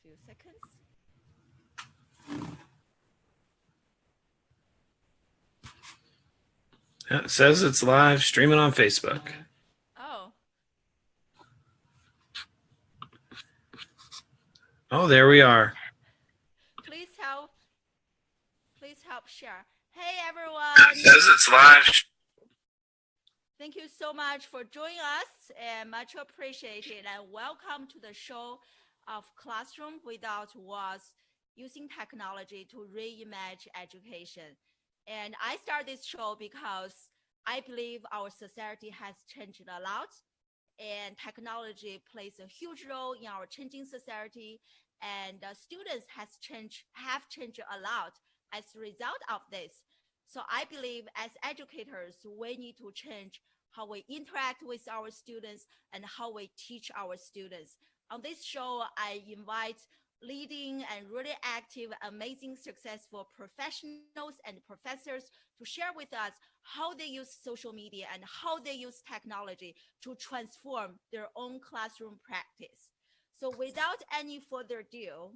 few seconds. It says it's live streaming on Facebook. Oh. Oh, there we are. Please help share. Hey everyone. It says it's live. Thank you so much for joining us and much appreciated, and welcome to the show of Classroom Without Walls, using technology to reimagine education. And I start this show because I believe our society has changed a lot, and technology plays a huge role in our changing society, and students have changed a lot as a result of this. So I believe as educators, we need to change how we interact with our students and how we teach our students. On this show, I invite leading and really active, amazing, successful professionals and professors to share with us how they use social media and how they use technology to transform their own classroom practice. So without any further ado,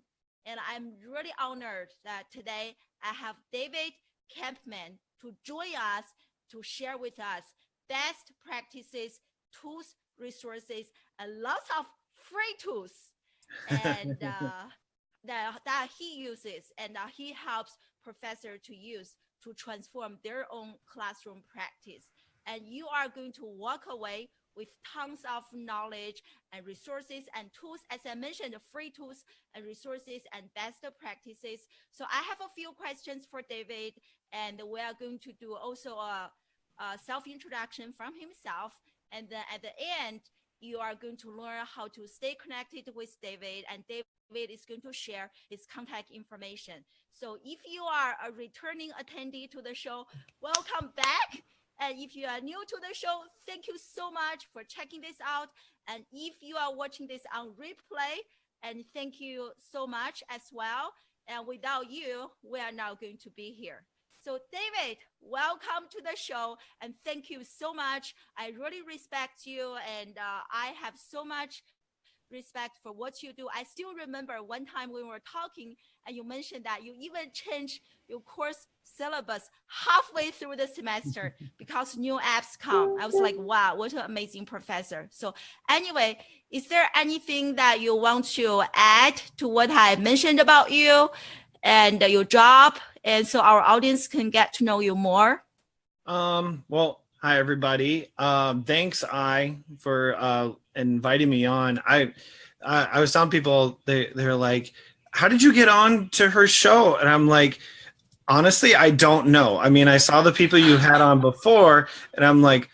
and I'm really honored that today I have David Campman to join us to share with us best practices, tools, resources, and lots of free tools and that he uses and he helps professors to use to transform their own classroom practice. And you are going to walk away with tons of knowledge and resources and tools, as I mentioned, free tools and resources and best practices. So I have a few questions for David, and we are going to do also a self-introduction from himself. And then at the end, you are going to learn how to stay connected with David, and David is going to share his contact information. So if you are a returning attendee to the show, welcome back. And if you are new to the show, thank you so much for checking this out. And if you are watching this on replay, and thank you so much as well. And without you, we are not going to be here. So David, welcome to the show, and thank you so much. I really respect you, and I have so much respect for what you do. I still remember one time we were talking, and you mentioned that you even changed your course syllabus halfway through the semester because new apps come. I was like, wow, what an amazing professor. So anyway, is there anything that you want to add to what I mentioned about you and your job, and so our audience can get to know you more? Well, hi everybody. Thanks, for inviting me on. I was telling people, they're like, how did you get on to her show? And I'm like, honestly, I don't know. I mean, I saw the people you had on before, and I'm like,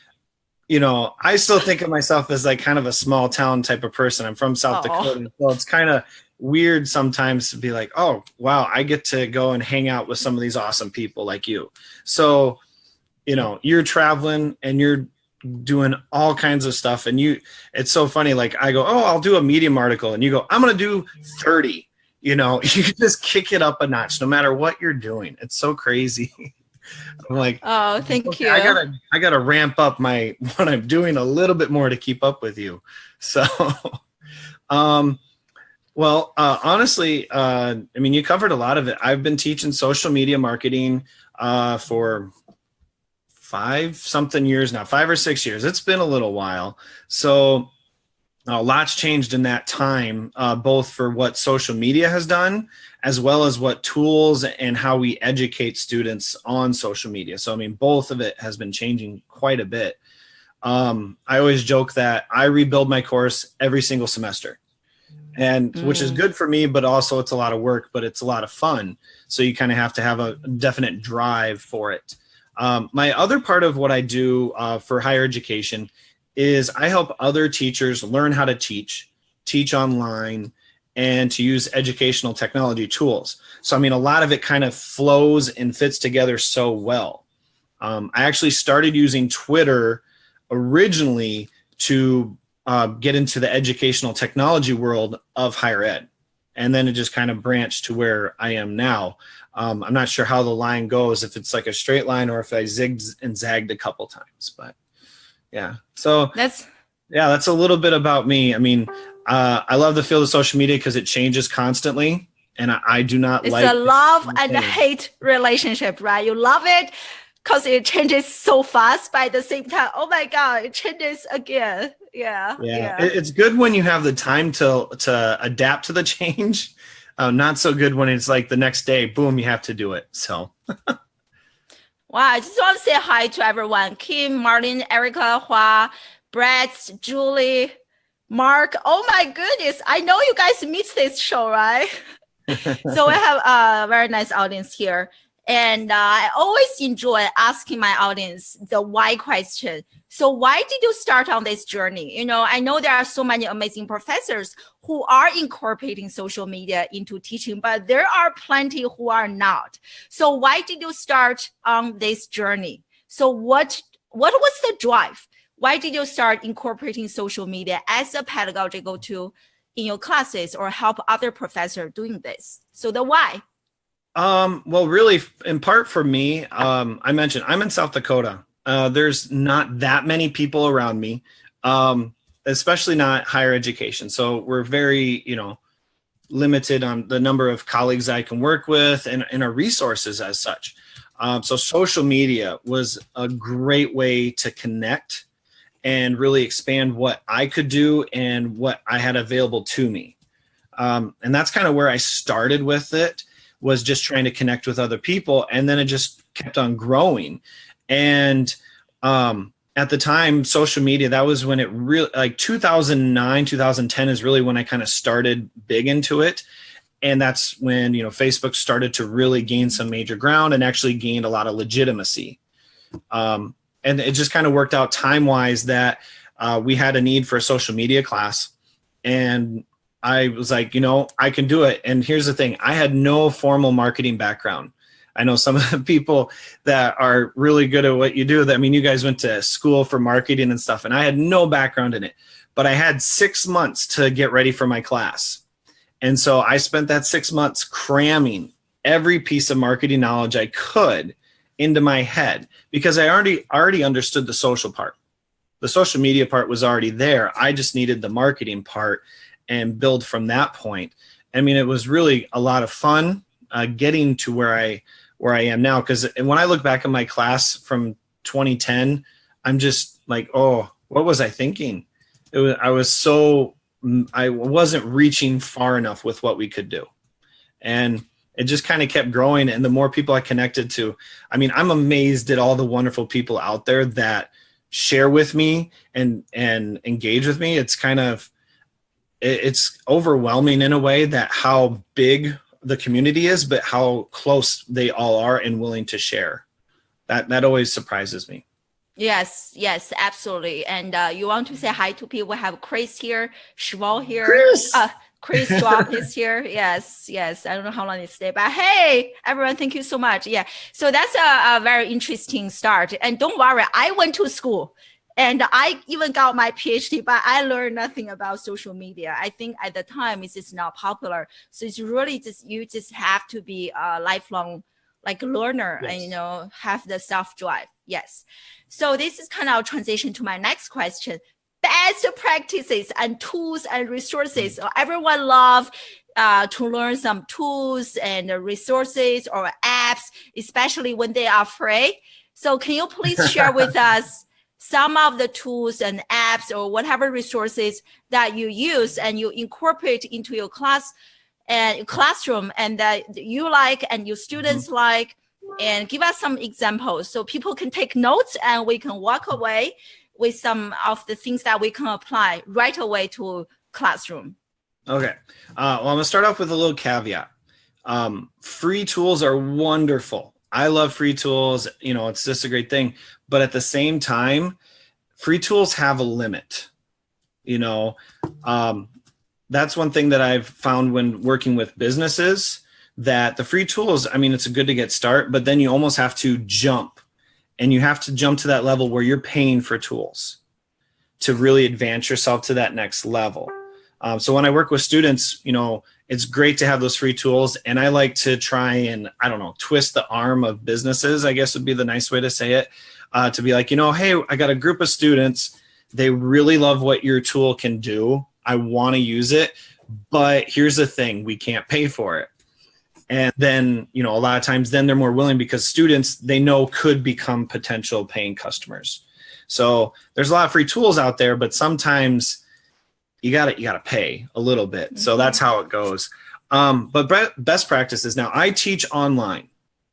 I still think of myself as like kind of a small town type of person. I'm from South Dakota, so it's kind of weird sometimes to be like, oh wow, I get to go and hang out with some of these awesome people like you. So you're traveling and you're doing all kinds of stuff, and it's so funny, like I go, oh, I'll do a Medium article, and you go, I'm gonna do 30. You just kick it up a notch no matter what you're doing. It's so crazy. I'm like, oh, thank you. I gotta ramp up what I'm doing a little bit more to keep up with you. So well, honestly, I mean, you covered a lot of it. I've been teaching social media marketing for 5-something years now, 5 or 6 years. It's been a little while. So a lot's changed in that time, both for what social media has done, as well as what tools and how we educate students on social media. So, I mean, both of it has been changing quite a bit. I always joke that I rebuild my course every single semester, and which is good for me, but also it's a lot of work, but it's a lot of fun. So you kind of have to have a definite drive for it. My other part of what I do for higher education is I help other teachers learn how to teach online, and to use educational technology tools. So, I mean, a lot of it kind of flows and fits together so well. I actually started using Twitter originally to get into the educational technology world of higher ed. And then it just kind of branched to where I am now. I'm not sure how the line goes, if it's like a straight line or if I zigged and zagged a couple times, but yeah. So that's a little bit about me. I mean, I love the field of social media because it changes constantly, and I do not like. It's a love and hate relationship, right? You love it because it changes so fast, but at the same time, oh my God, it changes again. Yeah. It's good when you have the time to adapt to the change. Not so good when it's like the next day, boom, you have to do it. So. Wow, I just want to say hi to everyone. Kim, Marlene, Erica, Hua, Brett, Julie, Mark. Oh my goodness. I know you guys missed this show, right? So we have a very nice audience here. And I always enjoy asking my audience the why question. So why did you start on this journey? You know, I know there are so many amazing professors who are incorporating social media into teaching, but there are plenty who are not. So why did you start on this journey? So what was the drive? Why did you start incorporating social media as a pedagogical tool in your classes or help other professors doing this? So the why? Well, really, in part for me, I mentioned I'm in South Dakota. There's not that many people around me, especially not higher education. So we're very, limited on the number of colleagues I can work with and our resources as such. So social media was a great way to connect and really expand what I could do and what I had available to me. And that's kind of where I started with it, was just trying to connect with other people. And then it just kept on growing. And at the time, social media, that was when it really, like 2009, 2010 is really when I kind of started big into it. And that's when, Facebook started to really gain some major ground and actually gained a lot of legitimacy. And it just kind of worked out time-wise that we had a need for a social media class. And I was like, I can do it. And here's the thing. I had no formal marketing background. I know some of the people that are really good at what you do. You guys went to school for marketing and stuff, and I had no background in it. But I had 6 months to get ready for my class. And so I spent that 6 months cramming every piece of marketing knowledge I could into my head because I already understood the social part. The social media part was already there. I just needed the marketing part and build from that point. It was really a lot of fun getting to where I am now. Because when I look back at my class from 2010, I'm just like, oh, what was I thinking? I wasn't reaching far enough with what we could do. And it just kind of kept growing. And the more people I connected to, I'm amazed at all the wonderful people out there that share with me and engage with me. It's overwhelming in a way that how big the community is, but how close they all are and willing to share. That always surprises me. Yes, absolutely. And you want to say hi to people? We have Chris here, Shval here. Chris Schwab is here. Yes. I don't know how long it stay, but hey, everyone, thank you so much. Yeah. So that's a very interesting start. And don't worry, I went to school. And I even got my PhD, but I learned nothing about social media. I think at the time it's just not popular. So it's really you just have to be a lifelong learner. Yes. And, have the self-drive. Yes. So this is kind of a transition to my next question. Best practices and tools and resources. So everyone love to learn some tools and resources or apps, especially when they are free. So can you please share with us some of the tools and apps or whatever resources that you use and you incorporate into your classroom and that you like and your students like, and give us some examples so people can take notes and we can walk away with some of the things that we can apply right away to classroom. Okay. Well, I'm gonna start off with a little caveat. Free tools are wonderful. I love free tools. It's just a great thing. But at the same time, free tools have a limit. That's one thing that I've found when working with businesses, that the free tools, it's good to get started, but then you almost have to jump. And you have to jump to that level where you're paying for tools to really advance yourself to that next level. So when I work with students, it's great to have those free tools. And I like to try and, twist the arm of businesses, I guess would be the nice way to say it, to be like, hey, I got a group of students. They really love what your tool can do. I want to use it, but here's the thing, we can't pay for it. And then, a lot of times then they're more willing because students, they know, could become potential paying customers. So there's a lot of free tools out there, but sometimes you gotta pay a little bit. Mm-hmm. So that's how it goes. But best practices now, I teach online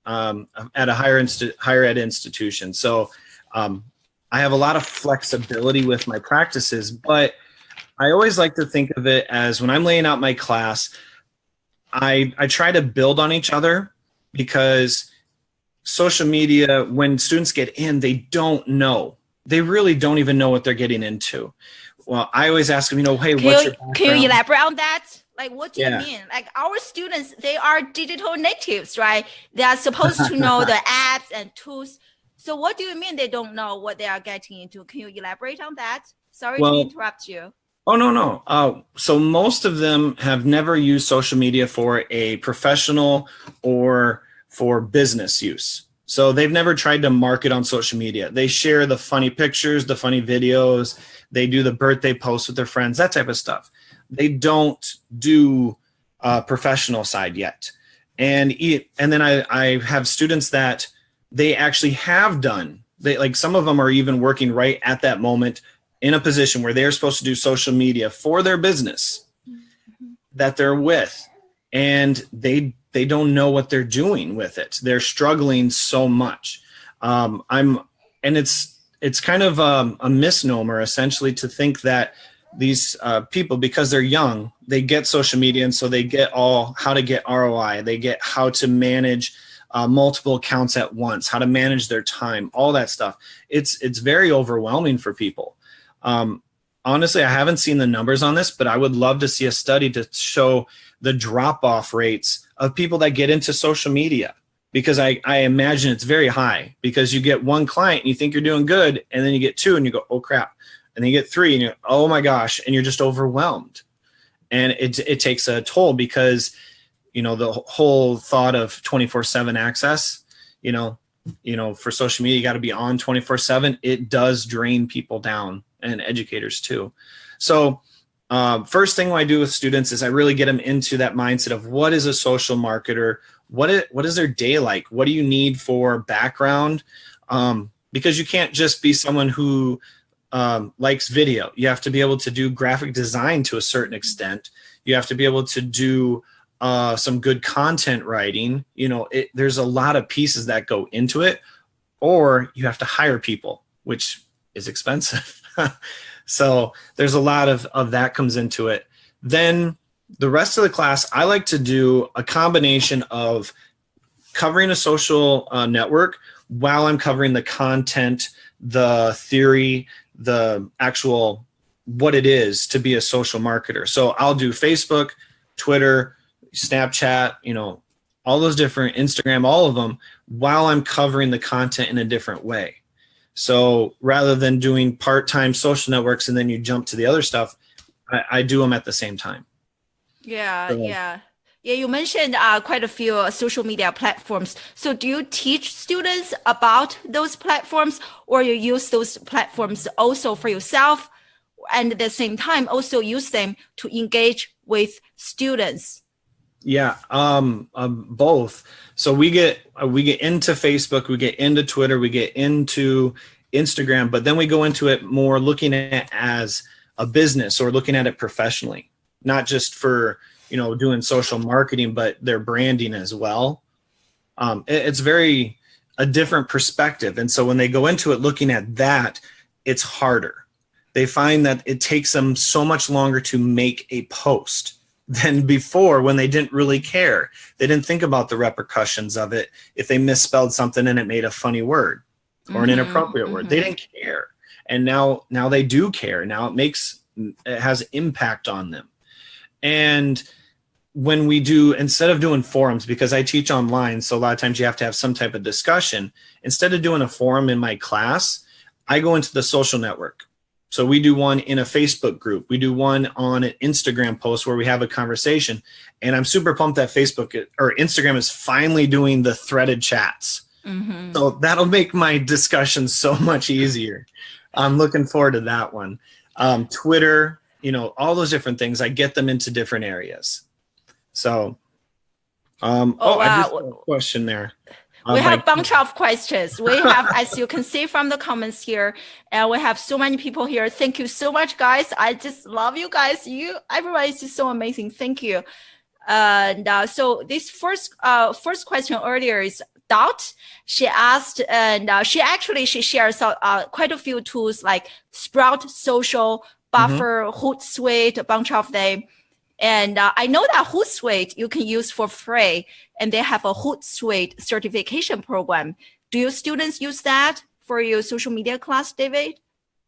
at a higher ed institution. So I have a lot of flexibility with my practices, but I always like to think of it as when I'm laying out my class, I try to build on each other, because social media, when students get in, they don't know. They really don't even know what they're getting into. Well, I always ask them, hey, what's your background? Can you elaborate on that? Like, what do you mean? Like, our students, they are digital natives, right? They are supposed to know the apps and tools. So what do you mean they don't know what they are getting into? Can you elaborate on that? Sorry to interrupt you. Oh, no. So most of them have never used social media for a professional or for business use. So they've never tried to market on social media. They share the funny pictures, the funny videos. They do the birthday posts with their friends, that type of stuff. They don't do professional side yet. And then I have students that they actually have done. Some of them are even working right at that moment in a position where they're supposed to do social media for their business that they're with, and they don't know what they're doing with it. They're struggling so much. And it's kind of a misnomer, essentially, to think that these people, because they're young, they get social media, and so they get all how to get ROI. They get how to manage multiple accounts at once, how to manage their time, all that stuff. It's very overwhelming for people. Honestly, I haven't seen the numbers on this, but I would love to see a study to show the drop-off rates of people that get into social media, because I imagine it's very high, because you get one client and you think you're doing good, and then you get two and you go, oh crap. And then you get three and you're, oh my gosh, and you're just overwhelmed. And it takes a toll, because, the whole thought of 24/7 access, for social media, you got to be on 24/7. It does drain people down, and educators too. So first thing I do with students is I really get them into that mindset of what is a social marketer? What is their day like? What do you need for background? Because you can't just be someone who likes video. You have to be able to do graphic design to a certain extent. You have to be able to do some good content writing. There's a lot of pieces that go into it, or you have to hire people, which is expensive. So there's a lot of that comes into it. Then the rest of the class, I like to do a combination of covering a social network while I'm covering the content, the theory, the actual what it is to be a social marketer. So I'll do Facebook, Twitter, Snapchat, all those different, Instagram, all of them, while I'm covering the content in a different way. So rather than doing part-time social networks and then you jump to the other stuff, I do them at the same time. Yeah. You mentioned quite a few social media platforms. So do you teach students about those platforms, or you use those platforms also for yourself, and at the same time also use them to engage with students? Yeah, both. So we get into Facebook, we get into Twitter, we get into Instagram, but then we go into it more looking at it as a business, or looking at it professionally, not just for, doing social marketing, but their branding as well. It's very a different perspective. And so when they go into it looking at that, it's harder. They find that it takes them so much longer to make a post than before, when they didn't really care. They didn't think about the repercussions of it. If they misspelled something and it made a funny word or an inappropriate word, they didn't care. And now they do care. Now it has impact on them. And when we do, instead of doing forums, because I teach online, so a lot of times you have to have some type of discussion, instead of doing a forum in my class, I go into the social network. So we do one in a Facebook group. We do one on an Instagram post where we have a conversation. And I'm super pumped that Facebook or Instagram is finally doing the threaded chats. Mm-hmm. So that'll make my discussion so much easier. I'm looking forward to that one. Twitter, all those different things. I get them into different areas. So, wow. I just have a question there. We have a bunch of questions. We have, as you can see from the comments here, and we have so many people here. Thank you so much, guys. I just love you guys. Everyone is just so amazing. Thank you. And so this first question earlier is Dot. She asked, and she shares quite a few tools like Sprout Social, Buffer, Hootsuite, a bunch of them. And I know that Hootsuite you can use for free, and they have a Hootsuite certification program. Do your students use that for your social media class, David?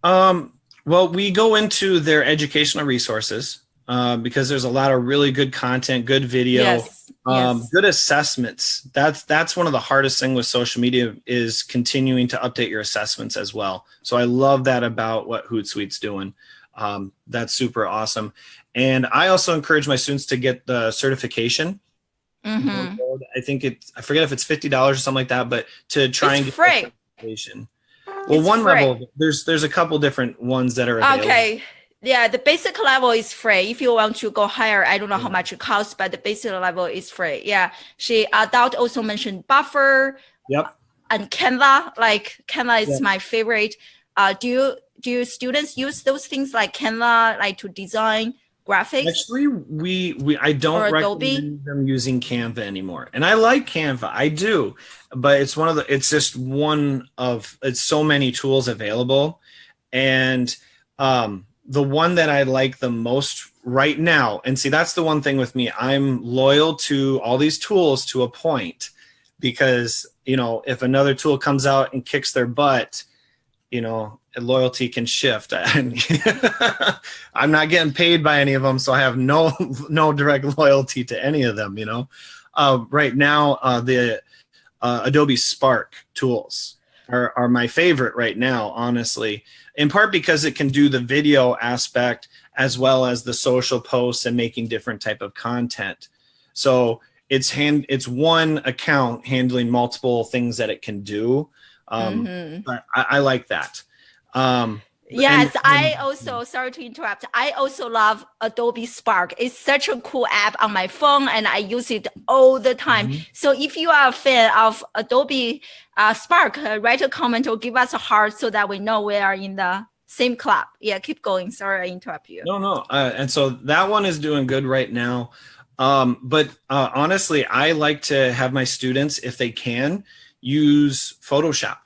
Well, we go into their educational resources because there's a lot of really good content, good video, good assessments. That's one of the hardest things with social media is continuing to update your assessments as well. So I love that about what Hootsuite's doing. That's super awesome. And I also encourage my students to get the certification. I think I forget if it's $50 or something like that, but to try and get the certification. Well, it's one free. Level, there's a couple different ones that are available. Okay. Yeah, the basic level is free. If you want to go higher, I don't know how much it costs, but the basic level is free. Yeah. Dot also mentioned Buffer. Yep. And Canva. Like Canva is my favorite. Do your students use those things like Canva, like to design graphics? Actually, I don't recommend them using Canva anymore. And I like Canva, I do, but it's so many tools available. And the one that I like the most right now, and see, that's the one thing with me, I'm loyal to all these tools to a point, because, if another tool comes out and kicks their butt, loyalty can shift. I'm not getting paid by any of them, so I have no direct loyalty to any of them. Right now, the Adobe Spark tools are my favorite right now, honestly, in part because it can do the video aspect as well as the social posts and making different type of content. So it's one account handling multiple things that it can do. But I like that. Yes, I also, sorry to interrupt, I also love Adobe Spark. It's such a cool app on my phone, and I use it all the time. So if you are a fan of Adobe Spark, write a comment or give us a heart so that we know we are in the same club. Yeah, keep going. Sorry, I interrupt you. No. And so that one is doing good right now. But honestly, I like to have my students, if they can, use Photoshop.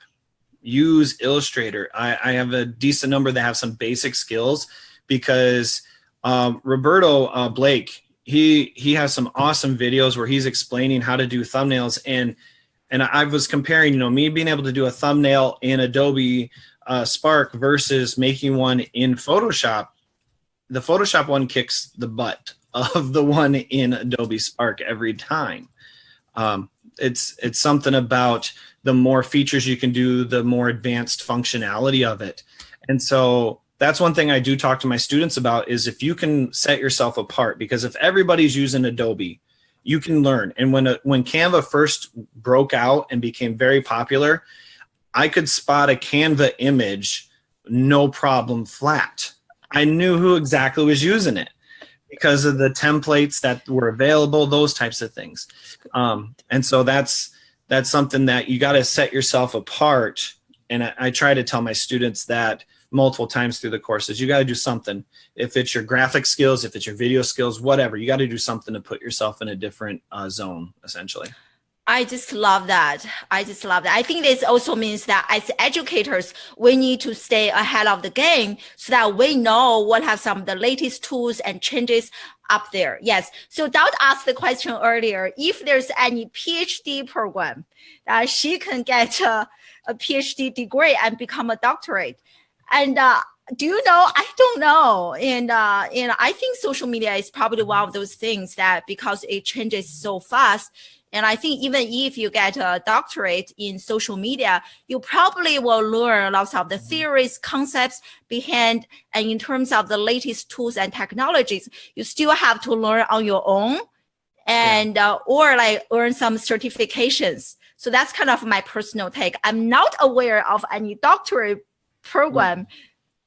Use Illustrator. I have a decent number that have some basic skills because Roberto Blake, he has some awesome videos where he's explaining how to do thumbnails, and I was comparing, me being able to do a thumbnail in Adobe Spark versus making one in Photoshop. The Photoshop one kicks the butt of the one in Adobe Spark every time. It's something about the more features you can do, the more advanced functionality of it. And so that's one thing I do talk to my students about is if you can set yourself apart, because if everybody's using Adobe, you can learn. And when Canva first broke out and became very popular, I could spot a Canva image, no problem, flat. I knew who exactly was using it because of the templates that were available, those types of things. And so that's something that you got to set yourself apart. And I try to tell my students that multiple times through the courses. You got to do something. If it's your graphic skills, if it's your video skills, whatever, you got to do something to put yourself in a different zone, essentially. I just love that. I think this also means that as educators, we need to stay ahead of the game so that we know what have some of the latest tools and changes up there. Yes. So Dot asked the question earlier, if there's any PhD program that she can get a PhD degree and become a doctorate. And do you know? I don't know. And I think social media is probably one of those things that because it changes so fast. And I think even if you get a doctorate in social media, you probably will learn lots of the theories, concepts behind, and in terms of the latest tools and technologies, you still have to learn on your own and or like earn some certifications. So that's kind of my personal take. I'm not aware of any doctorate program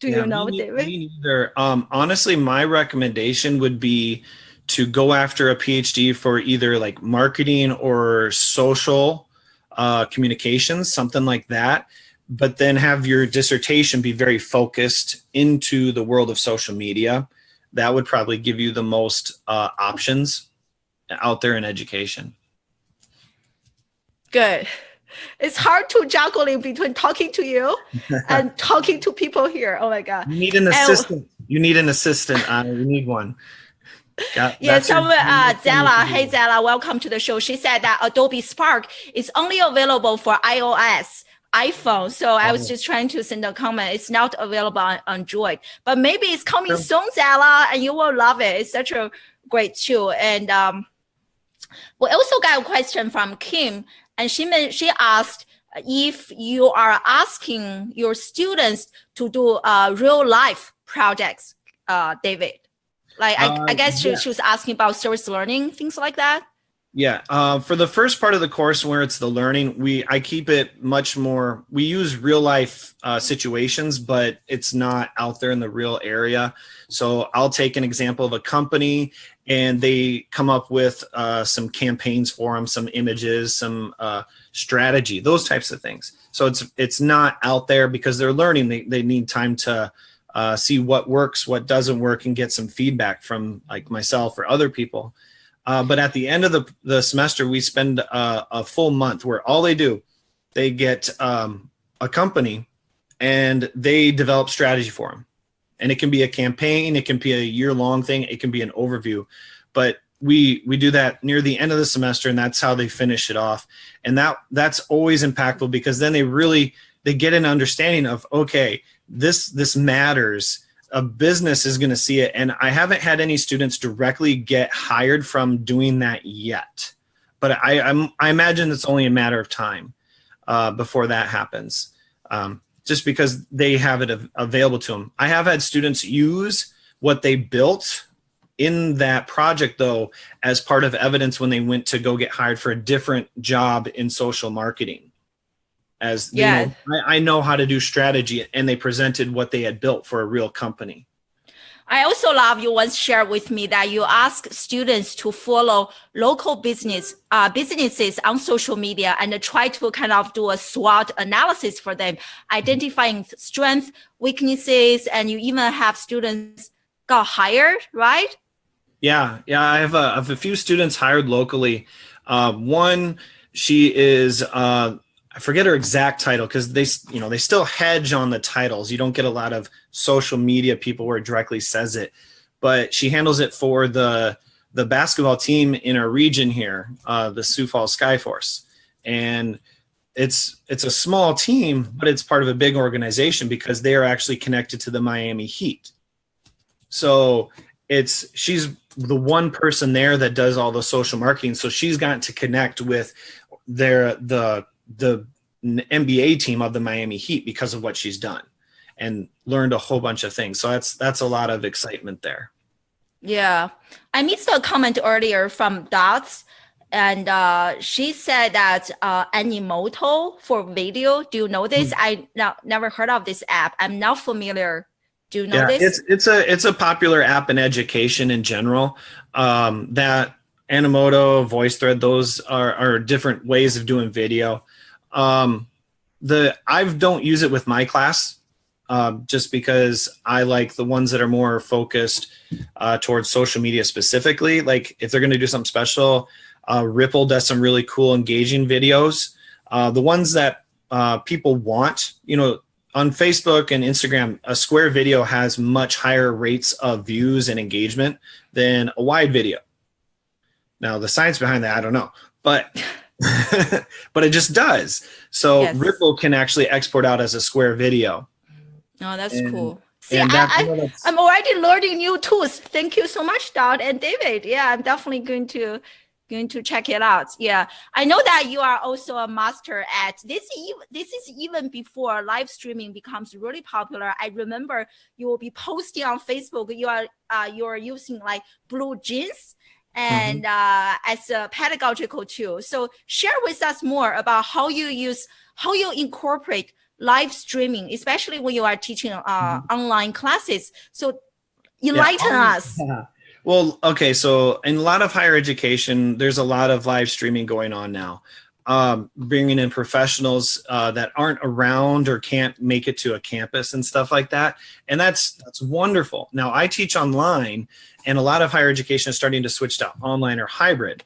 Do you know, David? Me neither. Honestly, my recommendation would be to go after a PhD for either like marketing or social communications, something like that. But then have your dissertation be very focused into the world of social media. That would probably give you the most options out there in education. Good. It's hard to juggling between talking to you and talking to people here. Oh my God. You need an assistant. You need an assistant. You need one. Zella. Hey, Zella, welcome to the show. She said that Adobe Spark is only available for iOS, iPhone. So I was just trying to send a comment. It's not available on Android, but maybe it's coming soon, Zella, and you will love it. It's such a great tool. And we also got a question from Kim, and she asked if you are asking your students to do real life projects, David. Like, I guess she was asking about service learning, things like that. Yeah. For the first part of the course where it's the learning, I keep it much more, we use real life situations, but it's not out there in the real area. So I'll take an example of a company and they come up with some campaigns for them, some images, some strategy, those types of things. So it's not out there because they're learning. They need time to see what works, what doesn't work, and get some feedback from like myself or other people. But at the end of the semester, we spend a full month where all they get a company and they develop strategy for them. And it can be a campaign, it can be a year-long thing, it can be an overview. But we do that near the end of the semester, and that's how they finish it off. And that's always impactful because then they get an understanding of, okay, this matters. A business is going to see it. And I haven't had any students directly get hired from doing that yet. But I imagine it's only a matter of time before that happens, just because they have it available to them. I have had students use what they built in that project, though, as part of evidence when they went to go get hired for a different job in social marketing. As you know, I know how to do strategy, and they presented what they had built for a real company. I also love you once shared with me that you ask students to follow local businesses on social media and try to kind of do a SWOT analysis for them, identifying strengths, weaknesses, and you even have students got hired, right? Yeah. I have a few students hired locally. One, she is I forget her exact title because they still hedge on the titles. You don't get a lot of social media people where it directly says it, but she handles it for the basketball team in our region here, the Sioux Falls Skyforce. And it's a small team, but it's part of a big organization because they are actually connected to the Miami Heat. So she's the one person there that does all the social marketing. So she's gotten to connect with the NBA team of the Miami Heat because of what she's done and learned a whole bunch of things. So that's a lot of excitement there. Yeah. I missed a comment earlier from Dots, and she said that Animoto for video. Do you know this? I never heard of this app. I'm not familiar. Do you know this? It's a popular app in education in general. That Animoto, VoiceThread, those are different ways of doing video. I don't use it with my class, just because I like the ones that are more focused towards social media specifically. Like if they're going to do something special, Ripple does some really cool, engaging videos. The ones that people want, on Facebook and Instagram, a square video has much higher rates of views and engagement than a wide video. Now, the science behind that, I don't know, but but it just does. So yes. Ripple can actually export out as a square video. Oh, that's cool. See, I'm already learning new tools. Thank you so much, Dot and David. Yeah, I'm definitely going to check it out. Yeah, I know that you are also a master at this. This is even before live streaming becomes really popular. I remember you will be posting on Facebook. You are using like blue jeans and as a pedagogical tool. So share with us more about how you incorporate live streaming, especially when you are teaching online classes. So enlighten us. Yeah. Well, okay. So in a lot of higher education, there's a lot of live streaming going on now. Bringing in professionals that aren't around or can't make it to a campus and stuff like that. And that's wonderful. Now I teach online, and a lot of higher education is starting to switch to online or hybrid.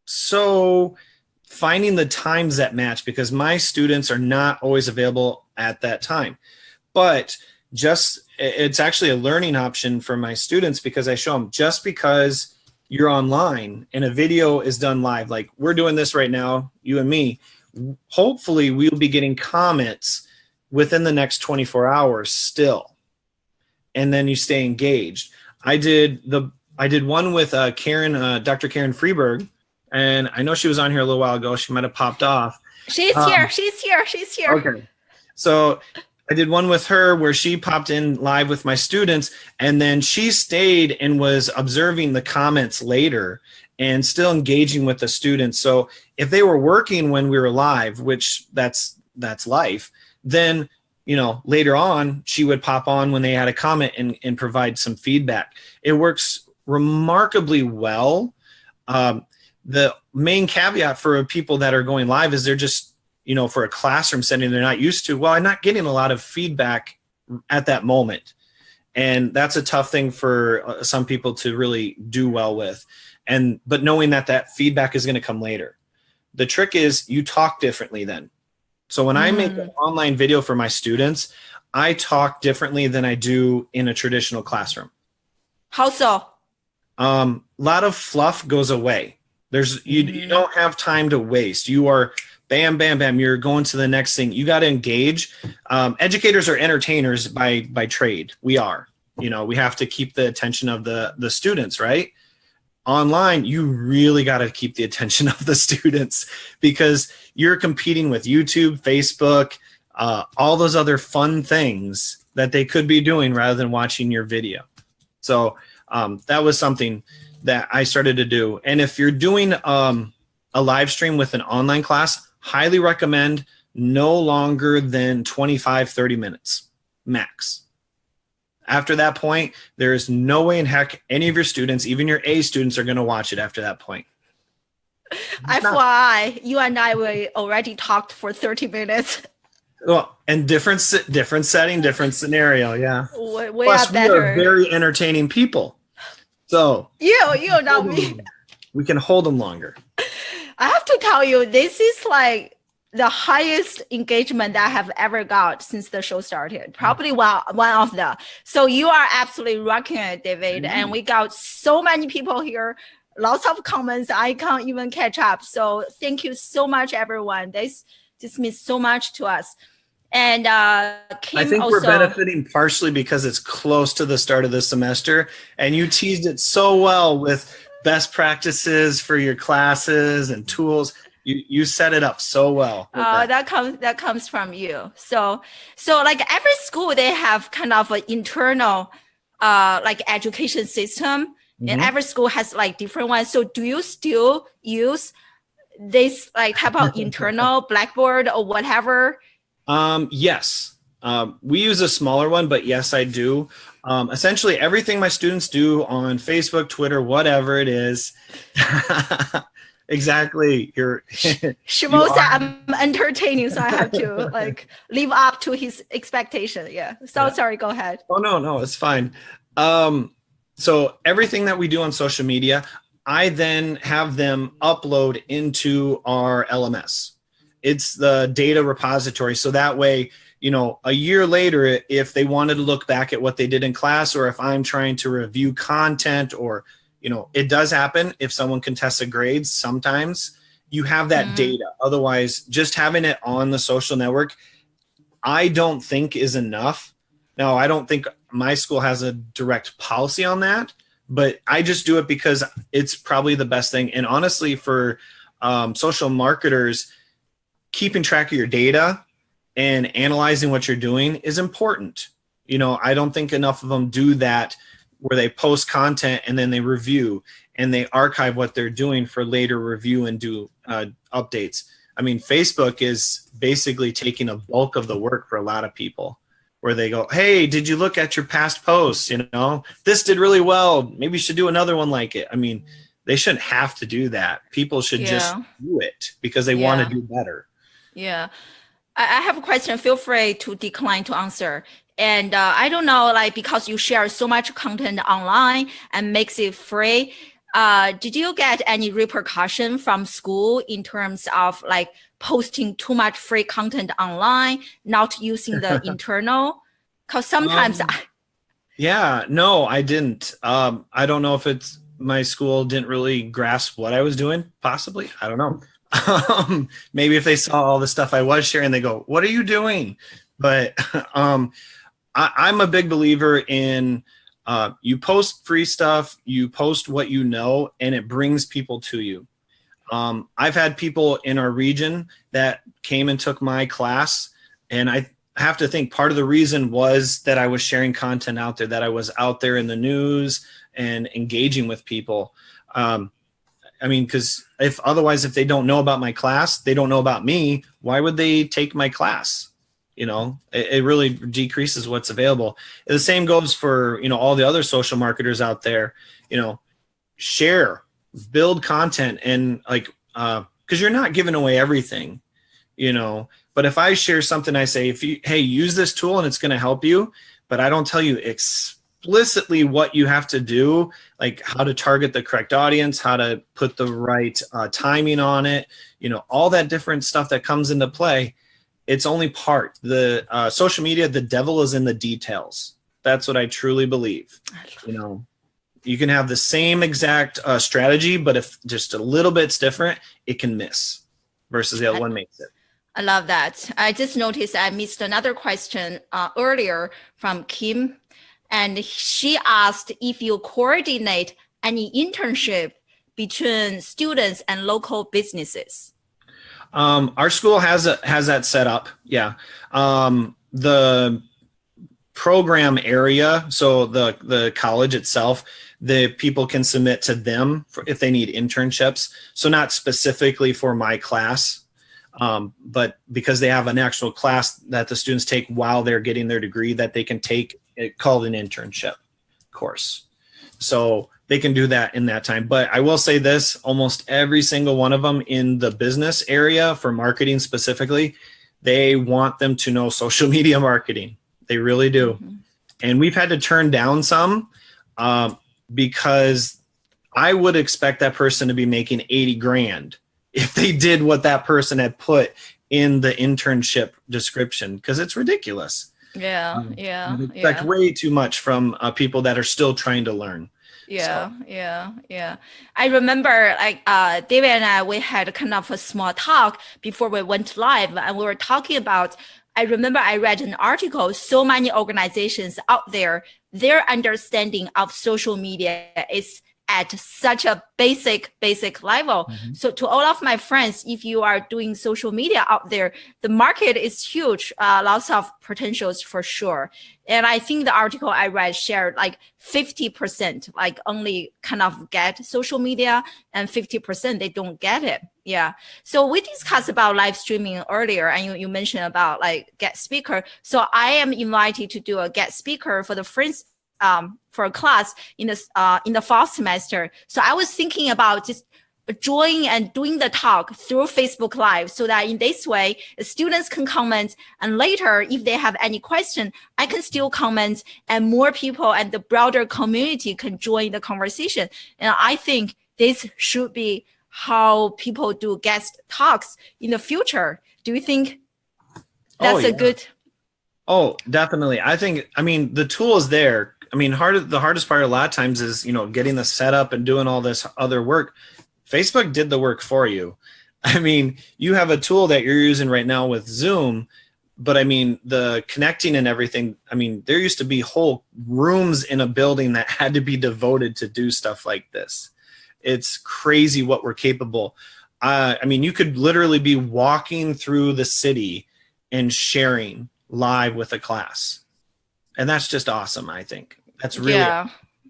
So finding the times that match, because my students are not always available at that time. But it's actually a learning option for my students, because I show them, just because you're online and a video is done live, like we're doing this right now, you and me, hopefully we'll be getting comments within the next 24 hours still. And then you stay engaged. I did one with Dr. Karen Freeberg, and I know she was on here a little while ago. She might have popped off. She's here. Okay. So I did one with her where she popped in live with my students, and then she stayed and was observing the comments later and still engaging with the students. So if they were working when we were live, which that's life, then later on she would pop on when they had a comment and provide some feedback. It works remarkably well. The main caveat for people that are going live is they're just, for a classroom setting they're not used to. Well, I'm not getting a lot of feedback at that moment. And that's a tough thing for some people to really do well with. But knowing that feedback is going to come later. The trick is you talk differently then. So when I make an online video for my students, I talk differently than I do in a traditional classroom. How so? A lot of fluff goes away. You don't have time to waste. You are bam, bam, bam. You're going to the next thing. You got to engage. Educators are entertainers by trade. We are. We have to keep the attention of the students, right? Online, you really got to keep the attention of the students, because you're competing with YouTube, Facebook, all those other fun things that they could be doing rather than watching your video. So that was something that I started to do. And if you're doing a live stream with an online class, highly recommend no longer than 25, 30 minutes max. After that point, there is no way in heck any of your students, even your A students, are going to watch it after that point. FYI, you and I were already talked for 30 minutes. Well, and different setting, different scenario, yeah. We Plus, are better. We are very entertaining people. So you know me. We can hold them longer. I have to tell you, this is like the highest engagement that I have ever got since the show started. Probably one of the. So you are absolutely rocking it, David. And we got so many people here, lots of comments. I can't even catch up. So thank you so much, everyone. This means so much to us. And Kim, I think also, we're benefiting partially because it's close to the start of the semester, and you teased it so well with best practices for your classes and tools. You set it up so well. That comes from you. So like every school, they have kind of an internal like education system, and every school has like different ones. So do you still use this like type of internal Blackboard or whatever? Yes. We use a smaller one, but yes, I do. Essentially everything my students do on Facebook, Twitter, whatever it is. Exactly. Shimo said I'm entertaining, so I have to like live up to his expectation. Yeah. Sorry, go ahead. Oh, no, it's fine. So everything that we do on social media, I then have them upload into our LMS. It's the data repository. So that way, a year later, if they wanted to look back at what they did in class, or if I'm trying to review content, or, it does happen if someone contests a grade, sometimes you have that data. Otherwise, just having it on the social network, I don't think is enough. Now, I don't think my school has a direct policy on that, but I just do it because it's probably the best thing. And honestly, for social marketers, keeping track of your data and analyzing what you're doing is important. I don't think enough of them do that, where they post content and then they review and they archive what they're doing for later review and do updates. I mean, Facebook is basically taking a bulk of the work for a lot of people, where they go, hey, did you look at your past posts? You know, this did really well. Maybe you should do another one like it. I mean, they shouldn't have to do that. People should just do it because they want to do better. Yeah. I have a question. Feel free to decline to answer. And I don't know, like, because you share so much content online and makes it free, did you get any repercussion from school in terms of like posting too much free content online, not using the internal? Because sometimes yeah, no, I didn't. I don't know if it's my school didn't really grasp what I was doing, possibly. I don't know. Maybe if they saw all the stuff I was sharing, they go, what are you doing? But I'm a big believer in you post free stuff, you post what you know, and it brings people to you. I've had people in our region that came and took my class, and I have to think part of the reason was that I was sharing content out there, that I was out there in the news and engaging with people. I mean, because if they don't know about my class, they don't know about me, why would they take my class? You know, it really decreases what's available. The same goes for, you know, all the other social marketers out there. You know, share, build content, and like, because you're not giving away everything, you know. But if I share something, I say, hey, use this tool and it's going to help you, but I don't tell you explicitly what you have to do, like how to target the correct audience, how to put the right timing on it, you know, all that different stuff that comes into play. It's only part. The social media, the devil is in the details. That's what I truly believe. You know, you can have the same exact strategy, but if just a little bit's different, it can miss versus the other one makes it. I love that. I just noticed I missed another question earlier from Kim, and she asked if you coordinate any internship between students and local businesses. Our school has that set up. Yeah. The program area, so the college itself, the people can submit to them if they need internships. So not specifically for my class, but because they have an actual class that the students take while they're getting their degree that they can take, called an internship course. So they can do that in that time. But I will say this, almost every single one of them in the business area for marketing specifically, they want them to know social media marketing. They really do. Mm-hmm. And we've had to turn down some because I would expect that person to be making 80 grand if they did what that person had put in the internship description, because it's ridiculous. Yeah. I expect way too much from people that are still trying to learn. Yeah. I remember like David and I, we had kind of a small talk before we went live, and we were talking about, I remember I read an article, so many organizations out there, their understanding of social media is at such a basic level. Mm-hmm. So to all of my friends, if you are doing social media out there, the market is huge, lots of potentials for sure. And I think the article I read shared like 50% like only kind of get social media and 50% they don't get it. Yeah. So we discussed about live streaming earlier, and you mentioned about like guest speaker. So I am invited to do a guest speaker for the friends for a class in the fall semester. So I was thinking about just joining and doing the talk through Facebook Live, so that in this way, the students can comment, and later, if they have any question, I can still comment, and more people and the broader community can join the conversation. And I think this should be how people do guest talks in the future. Do you think that's a good? Oh, definitely. I mean, the tool is there. I mean, the hardest part a lot of times is, you know, getting the setup and doing all this other work. Facebook did the work for you. I mean, you have a tool that you're using right now with Zoom, but I mean, the connecting and everything, I mean, there used to be whole rooms in a building that had to be devoted to do stuff like this. It's crazy what we're capable. I mean, you could literally be walking through the city and sharing live with a class. And that's just awesome, I think. That's really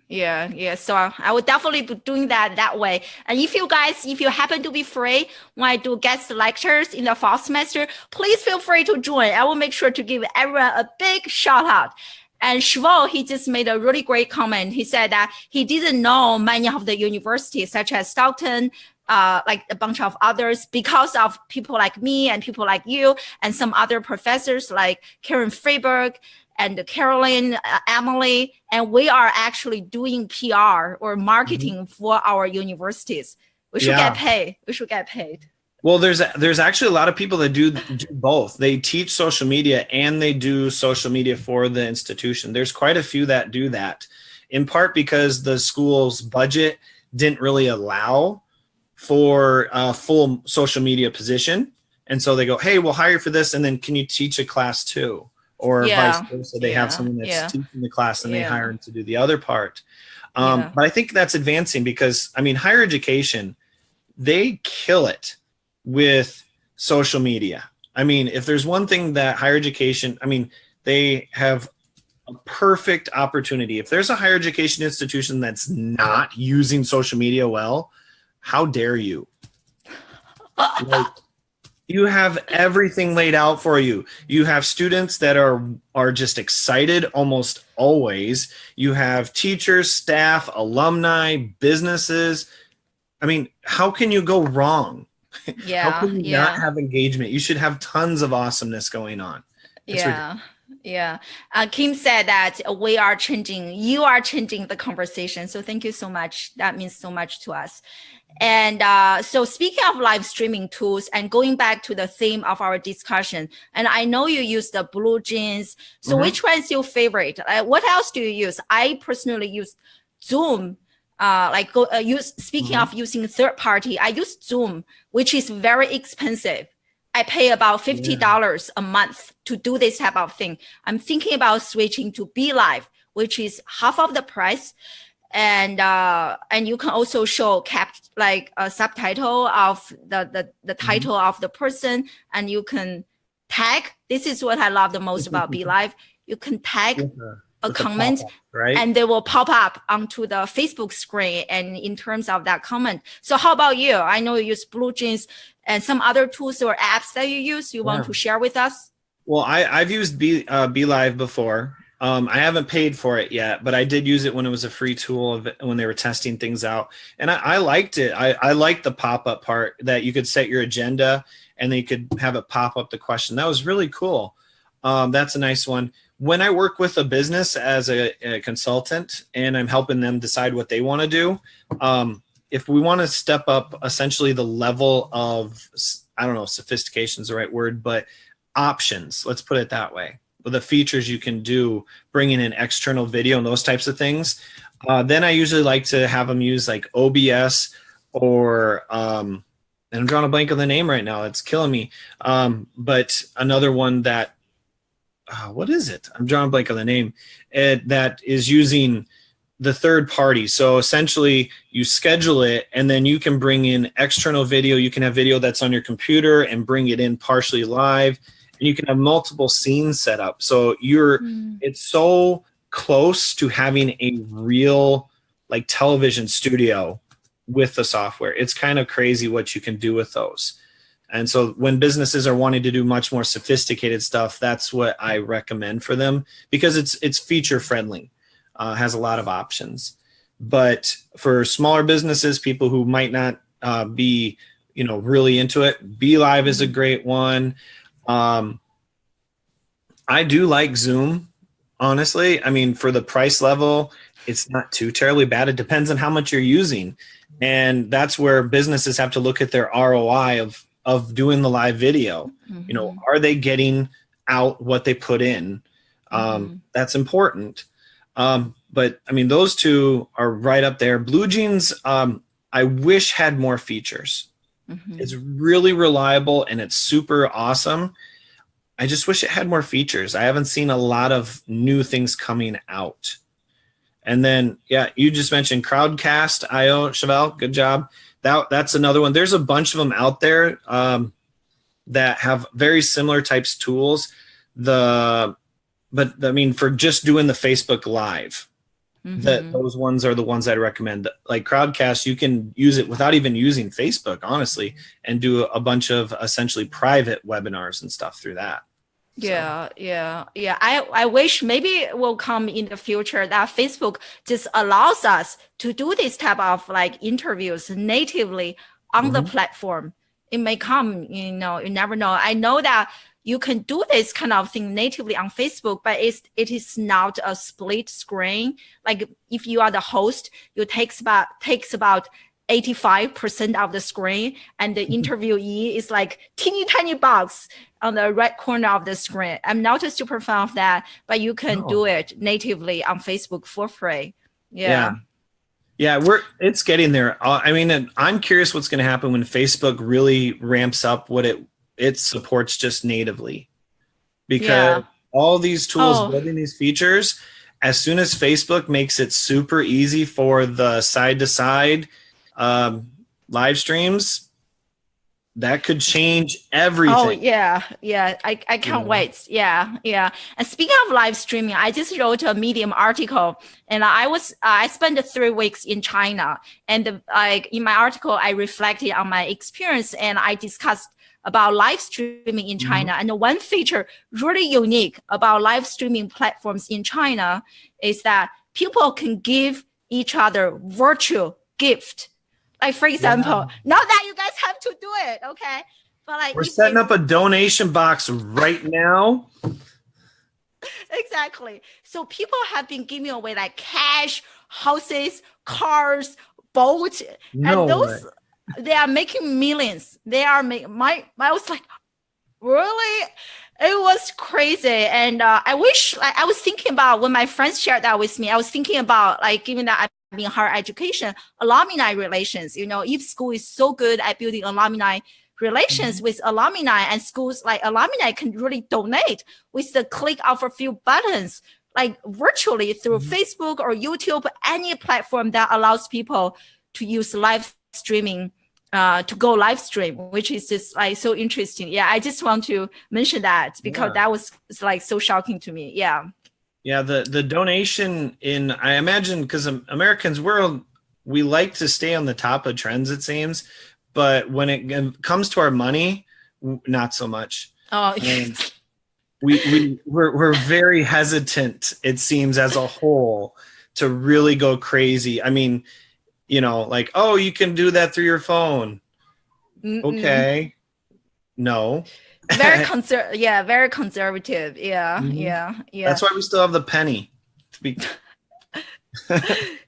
Yeah. So I would definitely be doing that way. And if you happen to be free when I do guest lectures in the fall semester, please feel free to join. I will make sure to give everyone a big shout out. And Shvo, he just made a really great comment. He said that he didn't know many of the universities, such as Stockton, like a bunch of others, because of people like me and people like you and some other professors like Karen Freiberg and Carolyn, Emily, and we are actually doing PR or marketing for our universities. We should get paid. We should get paid. Well, there's actually a lot of people that do both. They teach social media and they do social media for the institution. There's quite a few that do that, in part because the school's budget didn't really allow for a full social media position. And so they go, hey, we'll hire for this. And then can you teach a class too? Or vice versa. They have someone that's teaching the class and they hire them to do the other part. But I think that's advancing because, I mean, higher education, they kill it with social media. I mean, if there's one thing that higher education, I mean, they have a perfect opportunity. If there's a higher education institution that's not using social media well, how dare you? Like, you have everything laid out for you. You have students that are just excited almost always. You have teachers, staff, alumni, businesses. I mean, how can you go wrong? How can you not have engagement? You should have tons of awesomeness going on. It's ridiculous. Kim said that you are changing the conversation. So thank you so much. That means so much to us. And so speaking of live streaming tools and going back to the theme of our discussion, and I know you use the Blue Jeans. So which one is your favorite? What else do you use? I personally use Zoom. Speaking of using third party, I use Zoom, which is very expensive. I pay about $50 a month to do this type of thing. I'm thinking about switching to Be Live, which is half of the price. And you can also show a subtitle of the title of the person, and you can tag. This is what I love the most about Be Live. You can tag a comment, right? And they will pop up onto the Facebook screen and in terms of that comment. So how about you? I know you use Blue Jeans and some other tools or apps that you use. You want to share with us? Well, I've used Be Live before. I haven't paid for it yet, but I did use it when it was a free tool when they were testing things out. And I liked it. I liked the pop-up part that you could set your agenda and then you could have it pop up the question. That was really cool. That's a nice one. When I work with a business as a consultant and I'm helping them decide what they want to do, if we want to step up essentially the level of, I don't know if sophistication is the right word, but options, let's put it that way, the features you can do, bringing in external video and those types of things, then I usually like to have them use like OBS or, and I'm drawing a blank on the name right now, it's killing me, but another one that, what is it? I'm drawing a blank on the name. That is using the third party. So essentially you schedule it and then you can bring in external video. You can have video that's on your computer and bring it in partially live. And you can have multiple scenes set up. So it's so close to having a real like television studio with the software. It's kind of crazy what you can do with those. And so when businesses are wanting to do much more sophisticated stuff, that's what I recommend for them because it's feature friendly, has a lot of options. But for smaller businesses, people who might not be, really into it, Be Live is a great one. I do like Zoom, honestly. I mean, for the price level, it's not too terribly bad. It depends on how much you're using. And that's where businesses have to look at their ROI of doing the live video. Are they getting out what they put in? That's important. But I mean, those two are right up there. Blue Jeans, I wish had more features. It's really reliable and it's super awesome. I just wish it had more features. I haven't seen a lot of new things coming out. And then, you just mentioned Crowdcast.io, Chevelle, good job. That's another one. There's a bunch of them out there that have very similar types tools. But I mean, for just doing the Facebook Live, those ones are the ones I'd recommend. Like Crowdcast, you can use it without even using Facebook, honestly, and do a bunch of essentially private webinars and stuff through that. Yeah. I wish maybe it will come in the future that Facebook just allows us to do this type of like interviews natively on the platform. It may come, you never know. I know that you can do this kind of thing natively on Facebook, but it is not a split screen. Like if you are the host, it takes about 85% of the screen, and the interviewee is like teeny tiny box on the right corner of the screen. I'm not a super fan of that, but you can do it natively on Facebook for free. Yeah, it's getting there. I mean, I'm curious what's going to happen when Facebook really ramps up what it supports just natively, because all these tools building these features, as soon as Facebook makes it super easy for the side-to-side live streams, that could change everything. Oh yeah. I can't wait. Yeah. And speaking of live streaming, I just wrote a Medium article, and I spent 3 weeks in China, and in my article I reflected on my experience, and I discussed about live streaming in China. And one feature really unique about live streaming platforms in China is that people can give each other virtual gift. Like, for example, not that you guys have to do it, okay? But like, we're setting up a donation box right now. Exactly. So people have been giving away like cash, houses, cars, boats, and those they are making millions. They are I was like, really? It was crazy. And I wish, like, I was thinking about when my friends shared that with me, I was thinking about like, given that I'm in higher education, alumni relations, if school is so good at building alumni relations with alumni, and schools like alumni can really donate with the click of a few buttons, like virtually through Facebook or YouTube, any platform that allows people to use live streaming to go live stream, which is just like so interesting. Yeah, I just want to mention that because that was like so shocking to me. Yeah, the donation I imagine, because Americans, we like to stay on the top of trends, it seems, but when it comes to our money, not so much. We're very hesitant, it seems, as a whole, to really go crazy. I mean, like, oh, you can do that through your phone. Okay. No. Very conservative. Yeah. That's why we still have the penny.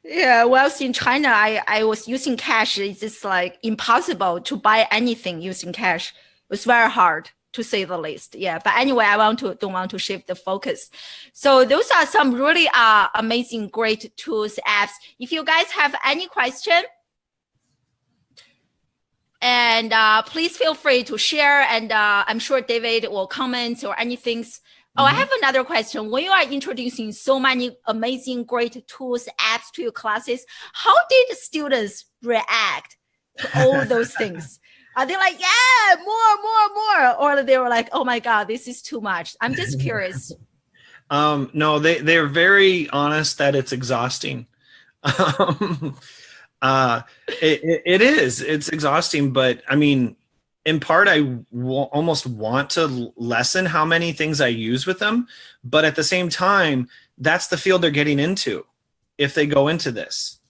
Yeah, well, in China, I was using cash. It's just like impossible to buy anything using cash. It was very hard, to say the least. Yeah, but anyway, I don't want to shift the focus. So those are some really amazing, great tools, apps. If you guys have any question, and please feel free to share. And I'm sure David will comment or anything. I have another question. When you are introducing so many amazing, great tools, apps to your classes, how did students react to all those things? Are they like, yeah, more? Or they were like, oh my God, this is too much. I'm just curious. No, they're very honest that it's exhausting. It's exhausting, but I mean, in part, I almost want to lessen how many things I use with them. But at the same time, that's the field they're getting into if they go into this.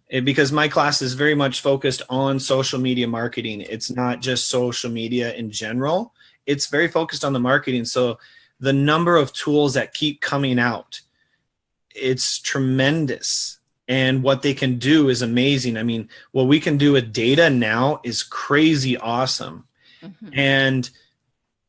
Because my class is very much focused on social media marketing. It's not just social media in general. It's very focused on the marketing. So the number of tools that keep coming out, it's tremendous. And what they can do is amazing. I mean, what we can do with data now is crazy awesome. And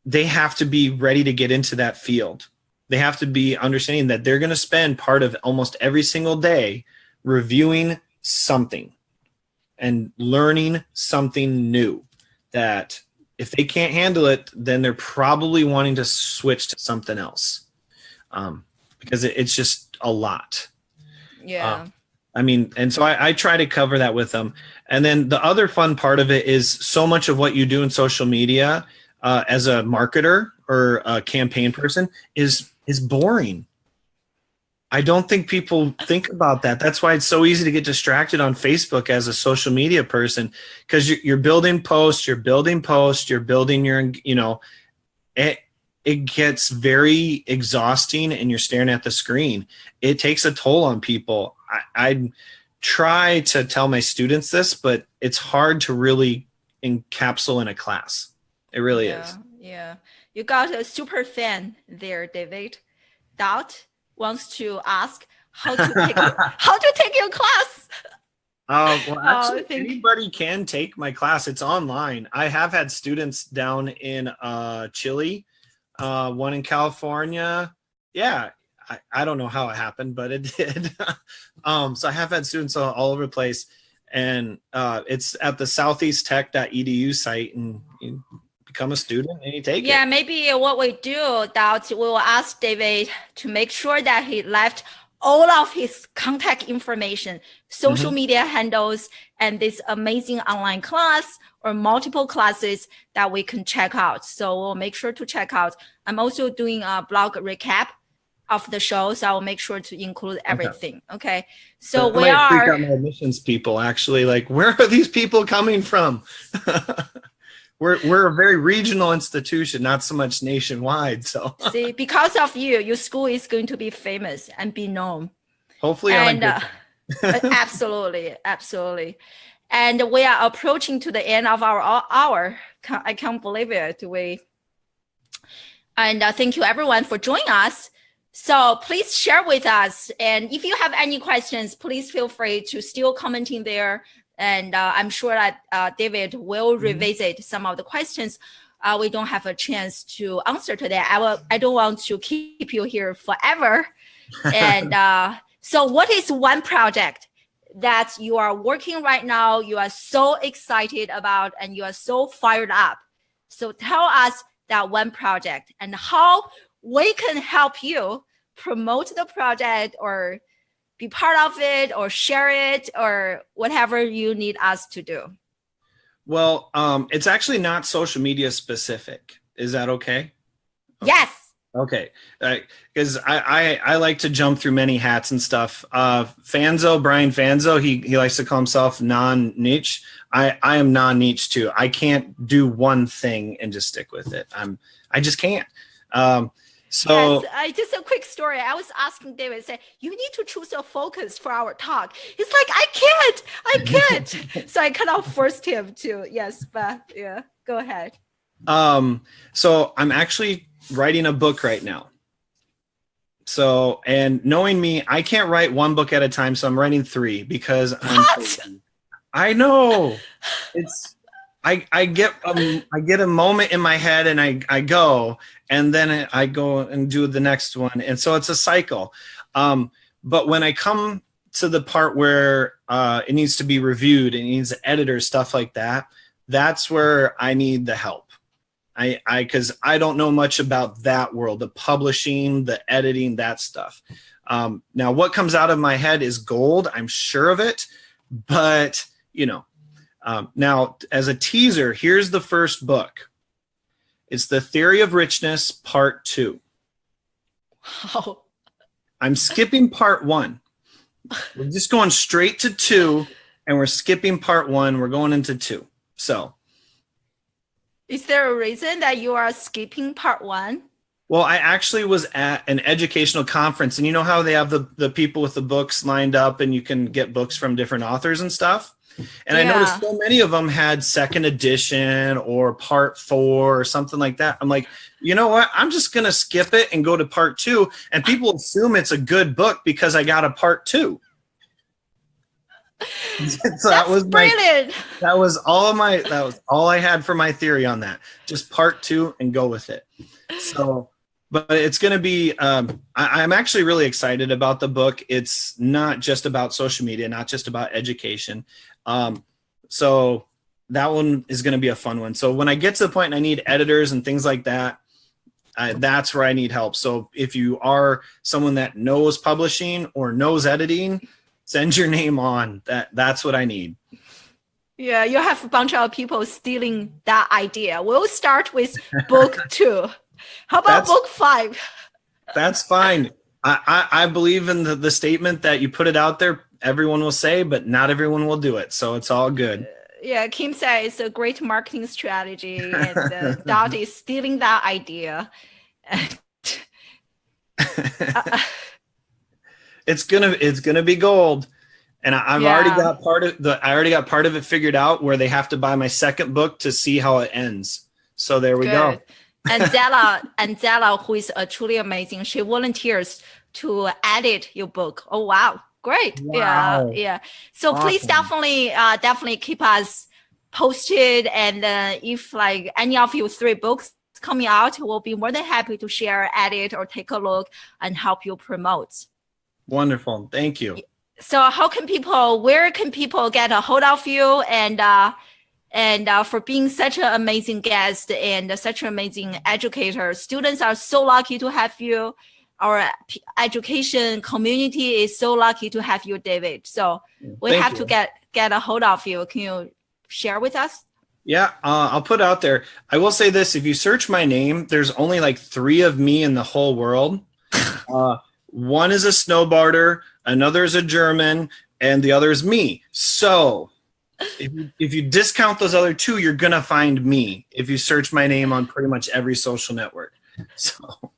they have to be ready to get into that field. They have to be understanding that they're going to spend part of almost every single day reviewing something and learning something new, that if they can't handle it, then they're probably wanting to switch to something else, because it's just a lot. Yeah. I mean, and so I try to cover that with them. And then the other fun part of it is so much of what you do in social media as a marketer or a campaign person is boring. I don't think people think about that. That's why it's so easy to get distracted on Facebook as a social media person, because you're building posts, you're building your, it gets very exhausting and you're staring at the screen. It takes a toll on people. I try to tell my students this, but it's hard to really encapsulate in a class. It really is. Yeah. You got a super fan there, David. Dot wants to ask how to take your class. Well, actually, anybody can take my class. It's online. I have had students down in Chile, one in California. Yeah, I don't know how it happened, but it did. So I have had students all over the place, and it's at the southeasttech.edu site, and you become a student and you take it. Yeah, maybe what we do, that we will ask David to make sure that he left all of his contact information, social media handles, and this amazing online class or multiple classes that we can check out. So we'll make sure to check out. I'm also doing a blog recap of the show, so I will make sure to include everything. Okay. So we might freak are out my admissions people, actually, like, where are these people coming from? We're a very regional institution, not so much nationwide. So see, because of you, your school is going to be famous and be known. Hopefully, absolutely. And we are approaching to the end of our hour. I can't believe it. And thank you everyone for joining us. So please share with us. And if you have any questions, please feel free to still commenting there. And I'm sure that David will revisit some of the questions we don't have a chance to answer today. I don't want to keep you here forever. And so what is one project that you are working right now, you are so excited about, and you are so fired up? So tell us that one project and how we can help you promote the project or be part of it or share it or whatever you need us to do. Well, it's actually not social media specific. Is that okay? Yes. Okay. Because I like to jump through many hats and stuff. Brian Fanzo, he likes to call himself non-niche. I am non-niche too. I can't do one thing and just stick with it. I just can't. So yes, just a quick story. I was asking David, say, you need to choose a focus for our talk. He's like, I can't. So I kind of forced him to, yes, but yeah, go ahead. So I'm actually writing a book right now. So, and knowing me, I can't write one book at a time. So I'm writing 3 because I know I get a moment in my head and I go, and then I go and do the next one. And so it's a cycle. But when I come to the part where it needs to be reviewed, it needs editors, stuff like that, that's where I need the help. Because I don't know much about that world, the publishing, the editing, that stuff. Now, what comes out of my head is gold. I'm sure of it. But, now, as a teaser, here's the first book. It's The Theory of Richness, Part 2. Wow. I'm skipping Part 1. We're just going straight to 2, and we're skipping Part 1. We're going into 2. So, is there a reason that you are skipping Part 1? Well, I actually was at an educational conference, and you know how they have the people with the books lined up, and you can get books from different authors and stuff? And I noticed so many of them had second edition or part 4 or something like that. I'm like, you know what? I'm just going to skip it and go to part 2. And people assume it's a good book because I got a part 2. So that was brilliant. That was all I had for my theory on that. Just part 2 and go with it. So, but it's going to be, I'm actually really excited about the book. It's not just about social media, not just about education. So that one is going to be a fun one. So when I get to the point and I need editors and things like that, that's where I need help. So if you are someone that knows publishing or knows editing, send your name on. That's what I need. Yeah, you have a bunch of people stealing that idea. We'll start with book 2. How about book 5? That's fine. I believe in the statement that you put it out there, everyone will say, but not everyone will do it. So it's all good. Yeah, Kim said it's a great marketing strategy, and Dot is stealing that idea. It's gonna be gold. And I've already got part of it figured out, where they have to buy my second book to see how it ends. So there we go. And Zella, who is truly amazing, she volunteers to edit your book. Oh wow, great! Wow. Yeah. So Awesome. Please definitely keep us posted, and if like any of your 3 books coming out, we'll be more than happy to share, edit, or take a look and help you promote. Wonderful, thank you. So where can people get a hold of you, and for being such an amazing guest and such an amazing educator? Students are so lucky to have you. Our education community is so lucky to have you, David. So we have to get a hold of you. Can you share with us? Yeah, I'll put out there. I will say this: if you search my name, there's only like 3 of me in the whole world. One is a snowboarder, another is a German, and the other is me. So if you discount those other 2, you're going to find me if you search my name on pretty much every social network. So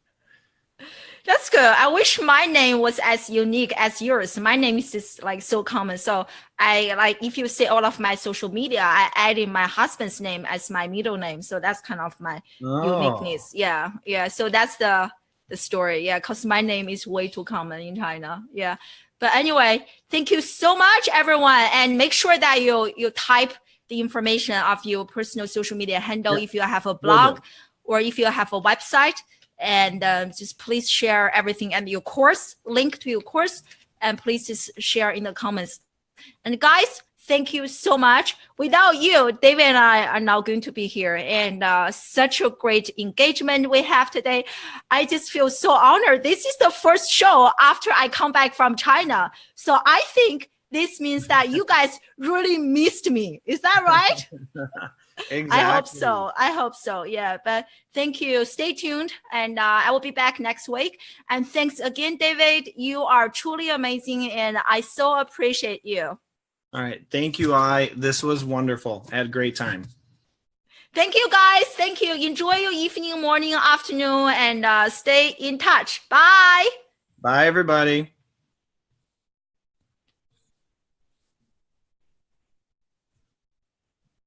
that's good. I wish my name was as unique as yours. My name is just like so common. So if you see all of my social media, I added my husband's name as my middle name. So that's kind of my uniqueness. Yeah. So that's the story. Yeah, because my name is way too common in China. Yeah. But anyway, thank you so much, everyone. And make sure that you type the information of your personal social media handle if you have a blog or if you have a website. And just please share everything and your course, link to your course, and please just share in the comments. And guys, thank you so much. Without you, David and I are now going to be here, and such a great engagement we have today. I just feel so honored. This is the first show after I come back from China. So I think this means that you guys really missed me. Is that right? Exactly. I hope so. Yeah. But thank you. Stay tuned, and I will be back next week. And thanks again, David. You are truly amazing, and I so appreciate you. All right. Thank you. This was wonderful. I had a great time. Thank you, guys. Thank you. Enjoy your evening, morning, afternoon, and stay in touch. Bye. Bye, everybody.